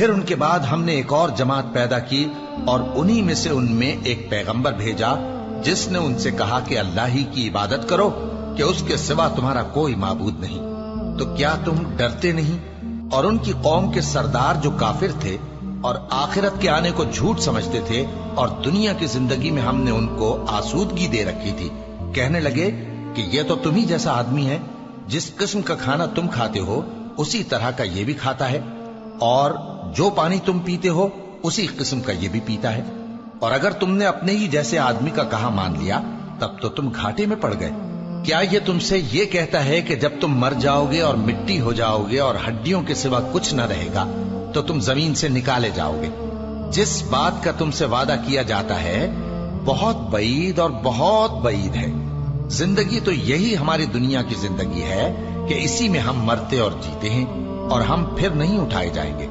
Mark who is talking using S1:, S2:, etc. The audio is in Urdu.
S1: پھر ان کے بعد ہم نے ایک اور جماعت پیدا کی اور انہی میں سے ان میں ایک پیغمبر بھیجا جس نے ان سے کہا کہ اللہ ہی کی عبادت کرو کہ اس کے سوا تمہارا کوئی معبود نہیں۔ تو کیا تم ڈرتے نہیں؟ اور ان کی قوم کے سردار جو کافر تھے اور آخرت کے آنے کو جھوٹ سمجھتے تھے اور دنیا کی زندگی میں ہم نے ان کو آسودگی دے رکھی تھی، کہنے لگے کہ یہ تو تم ہی جیسا آدمی ہے، جس قسم کا کھانا تم کھاتے ہو اسی طرح کا یہ بھی کھاتا ہے، اور جو پانی تم پیتے ہو اسی قسم کا یہ بھی پیتا ہے، اور اگر تم نے اپنے ہی جیسے آدمی کا کہا مان لیا تب تو تم گھاٹے میں پڑ گئے۔ کیا یہ تم سے یہ کہتا ہے کہ جب تم مر جاؤ گے اور مٹی ہو جاؤ گے اور ہڈیوں کے سوا کچھ نہ رہے گا تو تم زمین سے نکالے جاؤ گے؟ جس بات کا تم سے وعدہ کیا جاتا ہے بہت بعید اور بہت بعید ہے۔ زندگی تو یہی ہماری دنیا کی زندگی ہے کہ اسی میں ہم مرتے اور جیتے ہیں، اور ہم پھر نہیں اٹھائے جائیں گے۔